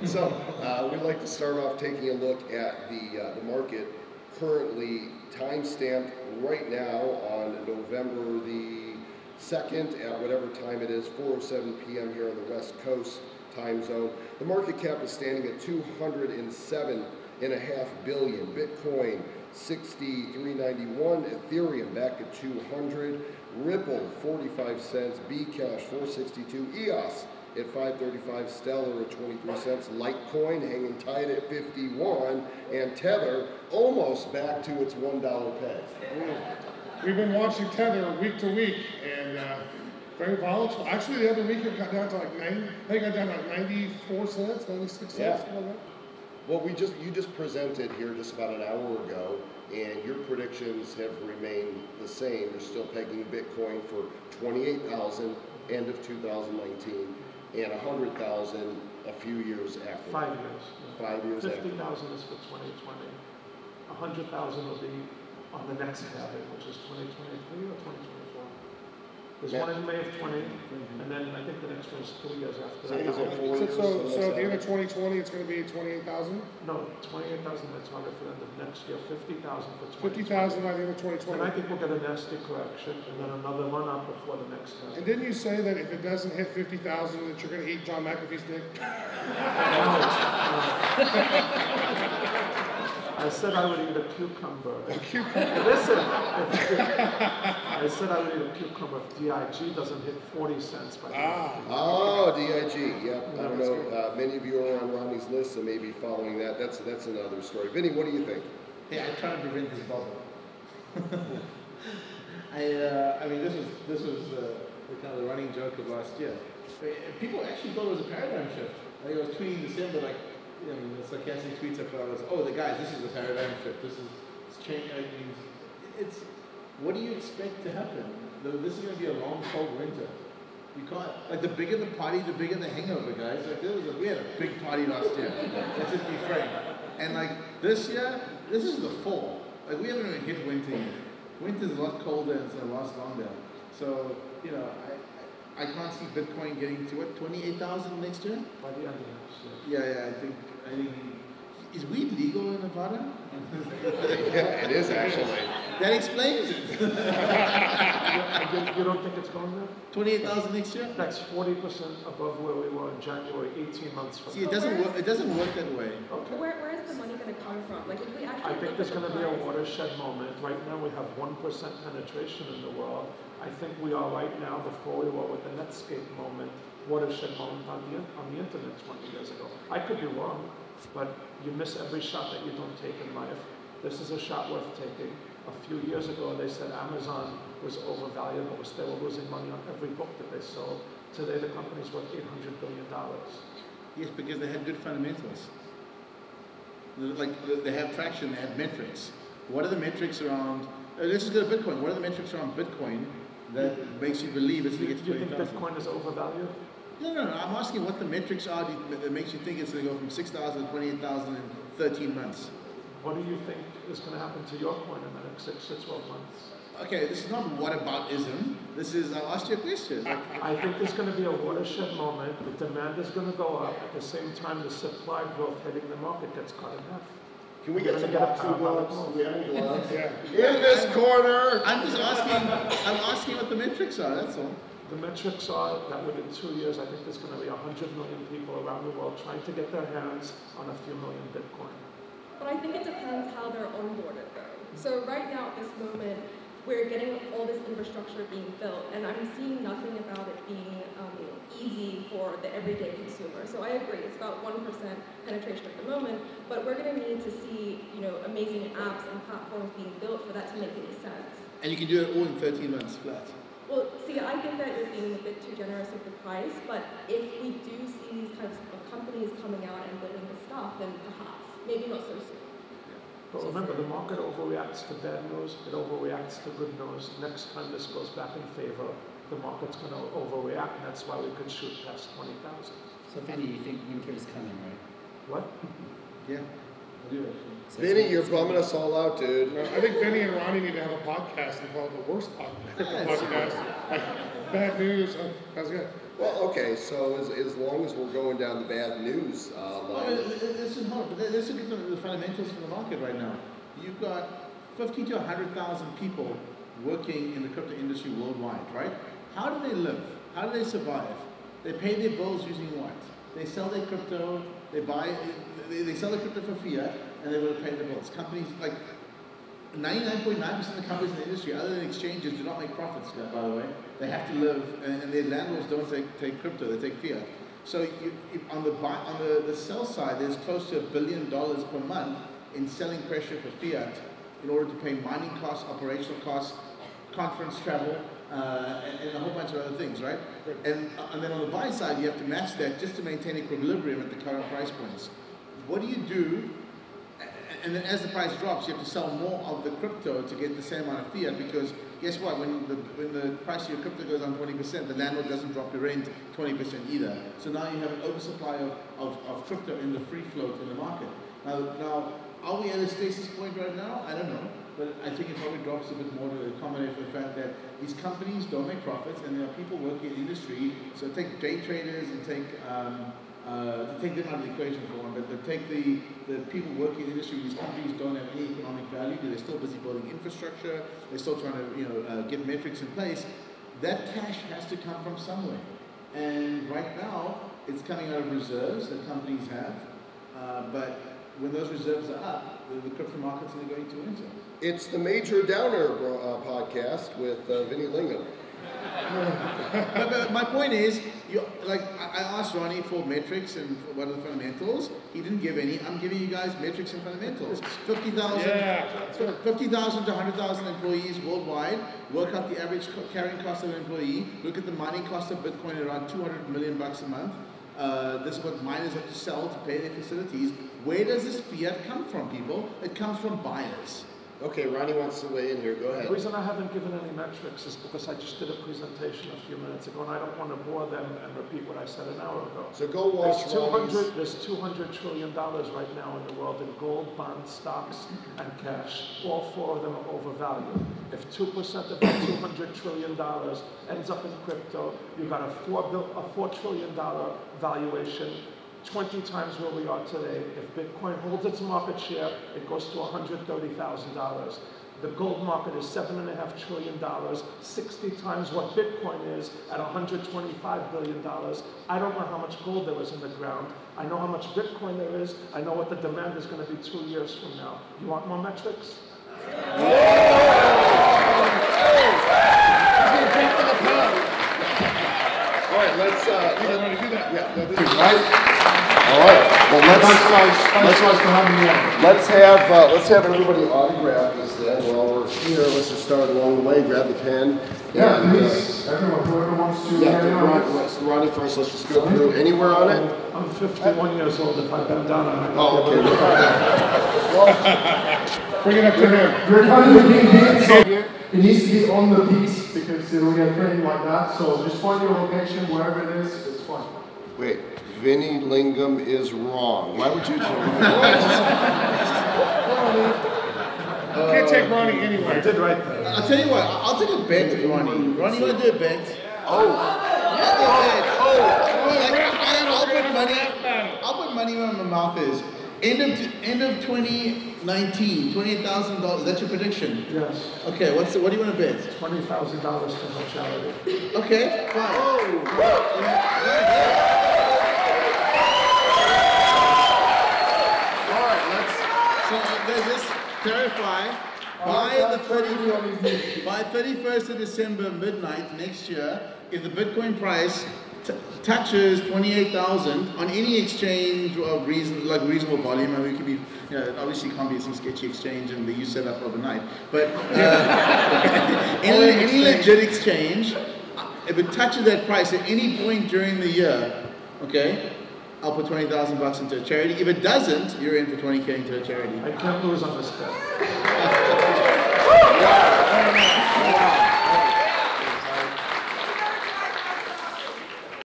So we'd like to start off taking a look at the market currently time-stamped right now on November the 2nd at whatever time it is, 4:07 p.m. here on the West Coast time zone. The market cap is standing at $207.5 billion. Bitcoin 63.91, Ethereum back at 200, Ripple 45 cents, Bcash 462, EOS at 5.35, Stellar at 23 cents, Litecoin hanging tight at 51, and Tether almost back to its $1 peg. We've been watching Tether week to week, and very volatile. Actually, the other week it got down to like 90. I think it got down to like 94 cents, 96 cents. Yeah. Well, you just presented here just about an hour ago, and your predictions have remained the same. You're still pegging Bitcoin for 28,000 end of 2019 and 100,000 a few years after. 5 years. 5 years 50,000 after. is for 2020. 100,000 will be on the next halving, which is 2023 or 2024. There's one in May of 20, and then I think the next one is 3 years after that. So at the end of 2020, it's going to be 28,000? No, 28,000 my target for the end of next year, 50,000 for 2020. 50,000 by the end of 2020. And I think we'll get a nasty correction, and then another run up before the next halving. And didn't you say that if it doesn't hit 50,000 that you're going to eat John McAfee's dick? I said I would eat a cucumber. A cucumber? Listen, I said I would eat a cucumber if DIG doesn't hit 40 cents by Oh, DIG, yep. I don't know, many of you are on Ronnie's list, so maybe following that. That's another story. Vinny, what do you think? Yeah, I try to prevent this bubble. I mean, this was kind of the running joke of last year. People actually thought it was a paradigm shift. Like, I was tweeting in December, like, you know, the sarcastic tweets I put out was, oh, the guys, this is a paradigm shift. This is change. I mean, it's what do you expect to happen? This is going to be a long, cold winter. You can't, like, the bigger the party, the bigger the hangover, guys. Like, we had a big party last year. Let's just be frank. And like this year, this is the fall. Like, we haven't even hit winter yet. Winter's a lot colder and it's going to last longer. So, you know, I can't see Bitcoin getting to what, 28,000 next year? By the end of next year. Yeah, I think is weed legal in Nevada? Yeah, it is actually. That explains it. You don't think it's going there? 28,000 next year? That's 40% above where we were in January, 18 months from See, now. it doesn't work that way. Okay. Where is the money going to come from? Like, if we actually I think there's going to be a watershed moment. Right now we have 1% penetration in the world. I think we are right now before we were with the Netscape moment, watershed moment on the internet 20 years ago. I could be wrong, but you miss every shot that you don't take in life. This is a shot worth taking. A few years ago, they said Amazon was overvalued, but they were losing money on every book that they sold. Today, the company's worth $800 billion. Yes, because they had good fundamentals. Like, they have traction, they have metrics. What are the metrics around, let's just go to Bitcoin. What are the metrics around Bitcoin that makes you believe it's going to get to 20,000? Do you think Bitcoin is overvalued? No. I'm asking what the metrics are that makes you think it's going to go from 6,000 to 28,000 in 13 months. What do you think is going to happen to your coin in the next 6 to 12 months? Okay, this is not whataboutism. This is, I'll ask you a question. I think there's going to be a watershed moment. The demand is going to go up. At the same time, the supply growth hitting the market gets cut in half. Can we get some boxing gloves? We have any gloves? Yeah. In this corner! I'm asking what the metrics are, that's all. The metrics are that within 2 years, I think there's going to be 100 million people around the world trying to get their hands on a few million Bitcoin. But I think it depends how they're onboarded, though. So right now, at this moment, we're getting all this infrastructure being built, and I'm seeing nothing about it being easy for the everyday consumer. So I agree, it's about 1% penetration at the moment, but we're going to need to see, amazing apps and platforms being built for that to make any sense. And you can do it all in 13 months flat. Well, see, I think that you're being a bit too generous with the price, but if we do see these kinds of companies coming out and building this stuff, then perhaps. Maybe not so soon. But remember, the market overreacts to bad news, it overreacts to good news. Next time this goes back in favor, the market's going to overreact, and that's why we could shoot past 20,000. So, Vinny, you think winter is coming, right? What? Yeah. I do actually. Vinny, you're bumming us all out, dude. I think Vinny and Ronnie need to have a podcast and call it the worst podcast. Like, bad news. That's good. Well, okay, so as long as we're going down the bad news line. This is hard, but let's look at the fundamentals for the market right now. You've got 50 to 100,000 people working in the crypto industry worldwide, right? How do they live? How do they survive? They pay their bills using what? They sell their crypto, they sell their crypto for fiat, and they will pay the bills. Companies, like 99.9% of the companies in the industry, other than exchanges, do not make profits, by the way. They have to live, and their landlords don't take crypto, they take fiat. So on the sell side, there's close to $1 billion per month in selling pressure for fiat in order to pay mining costs, operational costs, conference travel, and a whole bunch of other things, right? And then on the buy side, you have to match that just to maintain equilibrium at the current price points. What do you do? And then as the price drops, you have to sell more of the crypto to get the same amount of fiat, because guess what? When the price of your crypto goes down 20%, the landlord doesn't drop your rent 20% either. So now you have an oversupply of crypto in the free float in the market. Now, are we at a stasis point right now? I don't know. But I think it probably drops a bit more to accommodate for the fact that these companies don't make profits, and there are people working in the industry. So take day traders and take them out of the equation for one, but take the people working in the industry. These companies don't have any economic value. They're still busy building infrastructure. They're still trying to get metrics in place. That cash has to come from somewhere, and right now it's coming out of reserves that companies have. But when those reserves are up, the crypto markets are going to enter. It's the Major Downer podcast with Vinny Lingham. But my point is, I asked Ronnie for metrics and for what are the fundamentals. He didn't give any. I'm giving you guys metrics and fundamentals. 50,000 to 100,000 employees worldwide. Work out the average carrying cost of an employee. Look at the mining cost of Bitcoin at around $200 million a month. This is what miners have to sell to pay their facilities. Where does this fiat come from, people? It comes from buyers. Okay, Ronnie wants to weigh in here. Go ahead. The reason I haven't given any metrics is because I just did a presentation a few minutes ago, and I don't want to bore them and repeat what I said an hour ago. So go watch There's $200 trillion right now in the world in gold, bonds, stocks, and cash. All four of them are overvalued. If 2% of that $200 trillion ends up in crypto, you've got a $4 trillion valuation, 20 times where we are today. If Bitcoin holds its market share, it goes to $130,000. The gold market is $7.5 trillion, 60 times what Bitcoin is at $125 billion. I don't know how much gold there is in the ground. I know how much Bitcoin there is. I know what the demand is going to be 2 years from now. You want more metrics? All right, let's do that. Yeah, right? All right. Well, let's have everybody autograph this then while we're here. Let's just start along the way. Grab the pen. Yeah, please. Everyone, whoever wants to. Yeah, Ronnie first. Let's just go through. Anywhere on it? I'm 51 years old. If I bend down, I Oh, okay. Bring it up to him. We're trying to be here. It needs to be on the piece because it'll get framed like that. So just find your location wherever it is. It's fine. Wait. Vinny Lingham is wrong. Why would you do Can't take Ronnie anywhere. I did right there. I'll tell you what, I'll take a bet with Ronnie. Ronnie, you want to do a bet? I'll put money where my mouth is. End of 2019, $28,000. That's your prediction? Yes. Okay, what do you want to bet? $20,000 to help charity. Okay, fine. So there's this clarify. By 31st of December, midnight next year, if the Bitcoin price touches 28,000 on any exchange of reasonable volume, I mean, it could be, obviously can't be some sketchy exchange and you set up overnight, but any legit exchange, if it touches that price at any point during the year, okay, I'll put $20,000 into a charity. If it doesn't, you're in for 20K into a charity. I can't lose on this bet.